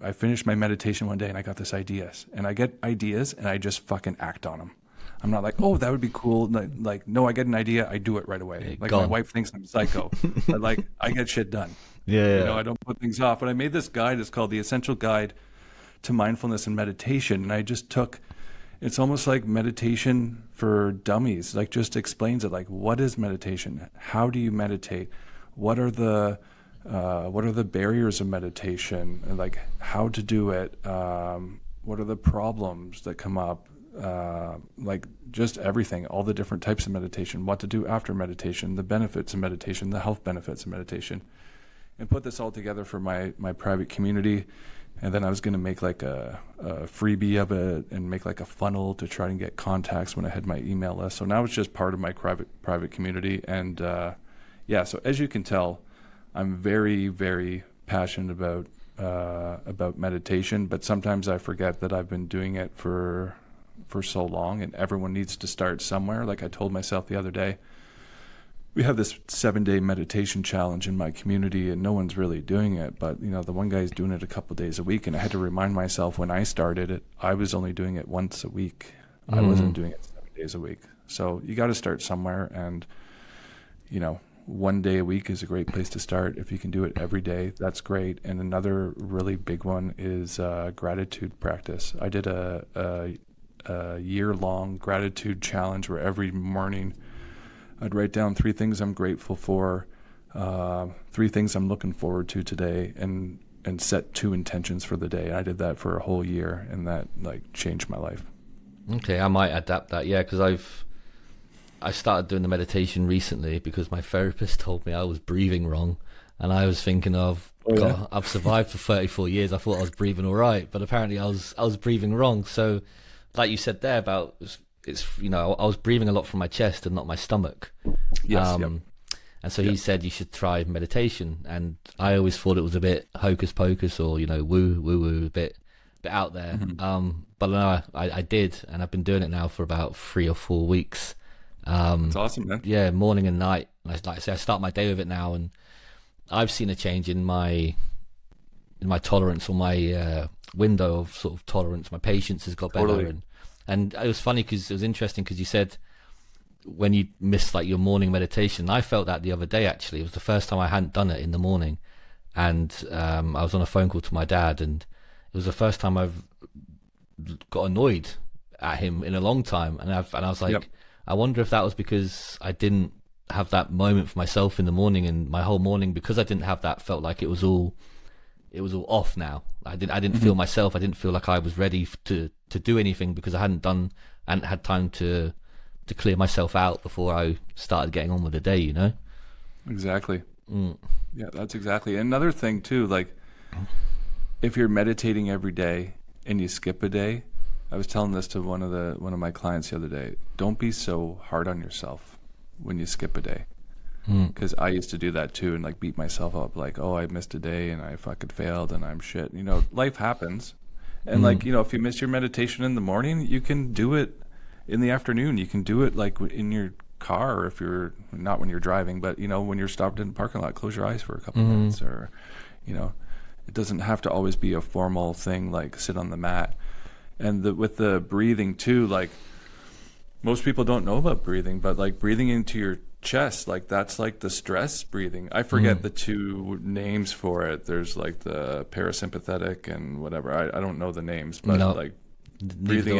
I finished my meditation one day and I got this ideas, and I get ideas and I just fucking act on them. I'm not like, oh, that would be cool. Like, no, I get an idea, I do it right away. Like my wife thinks I'm psycho, but like I get shit done. Yeah. You know, I don't put things off. But I made this guide. It's called The Essential Guide to Mindfulness and Meditation, and I just took. It's almost like meditation for dummies. Like, just explains it. Like, what is meditation? How do you meditate? What are the barriers of meditation? And like, how to do it? What are the problems that come up? Like, just everything, all the different types of meditation, what to do after meditation, the benefits of meditation, the health benefits of meditation, and put this all together for my private community. And then I was going to make like a freebie of it and make like a funnel to try and get contacts when I had my email list. So now it's just part of my private community. And so as you can tell, I'm very, very passionate about meditation, but sometimes I forget that I've been doing it for so long, and everyone needs to start somewhere. Like I told myself the other day, we have this 7-day meditation challenge in my community and no one's really doing it, but you know, the one guy's doing it a couple of days a week, and I had to remind myself when I started it, I was only doing it once a week. I wasn't doing it 7 days a week. So you got to start somewhere, and you know, 1 day a week is a great place to start. If you can do it every day, that's great. And another really big one is gratitude practice. I did a year-long gratitude challenge where every morning I'd write down 3 things I'm grateful for, 3 things I'm looking forward to today, and set 2 intentions for the day. I did that for a whole year, and that like changed my life. Okay, I might adapt that, yeah, because I started doing the meditation recently because my therapist told me I was breathing wrong, and I was thinking of, God, I've survived for 34 years. I thought I was breathing all right, but apparently I was breathing wrong. So, like you said there about, it's, you know, I was breathing a lot from my chest and not my stomach. Yes. And so he said you should try meditation, and I always thought it was a bit hocus pocus, or you know, woo, a bit out there. But no, I did, and I've been doing it now for about 3 or 4 weeks. It's awesome, man. Yeah, morning and night. Like I say, I start my day with it now, and I've seen a change in my tolerance, or my window of sort of tolerance. My patience has got better, and it was funny because it was interesting because you said when you missed like your morning meditation. I felt that the other day actually. It was the first time I hadn't done it in the morning, and I was on a phone call to my dad, and it was the first time I've got annoyed at him in a long time, and I was like, I wonder if that was because I didn't have that moment for myself in the morning, and my whole morning, because I didn't have that, felt like it was all off now. I didn't feel myself. I didn't feel like I was ready to do anything because I hadn't had time to clear myself out before I started getting on with the day, you know? Exactly. Yeah, that's exactly. Another thing too, like if you're meditating every day and you skip a day, I was telling this to one of my clients the other day. Don't be so hard on yourself when you skip a day. Because I used to do that too, and like beat myself up, like, oh, I missed a day and I fucking failed and I'm shit. You know, life happens. And like, you know, if you miss your meditation in the morning, you can do it in the afternoon. You can do it like in your car, or if you're not when you're driving, but you know, when you're stopped in the parking lot, close your eyes for a couple of minutes, or, you know, it doesn't have to always be a formal thing like sit on the mat. And with the breathing too, like most people don't know about breathing, but like breathing into your chest, like that's like the stress breathing. I forget the 2 names for it. There's like the parasympathetic and whatever. I don't know the names, but like breathing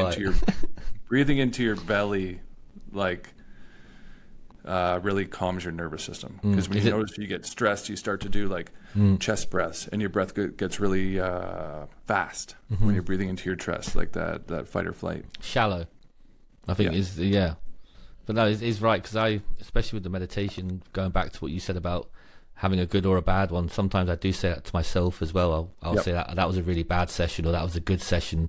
into your belly, like really calms your nervous system. Because when you notice you get stressed, you start to do like chest breaths, and your breath gets really fast when you're breathing into your chest, like that fight or flight. Shallow, I think is But no, it's right, because especially with the meditation, going back to what you said about having a good or a bad one, sometimes I do say that to myself as well. I'll say that was a really bad session, or that was a good session.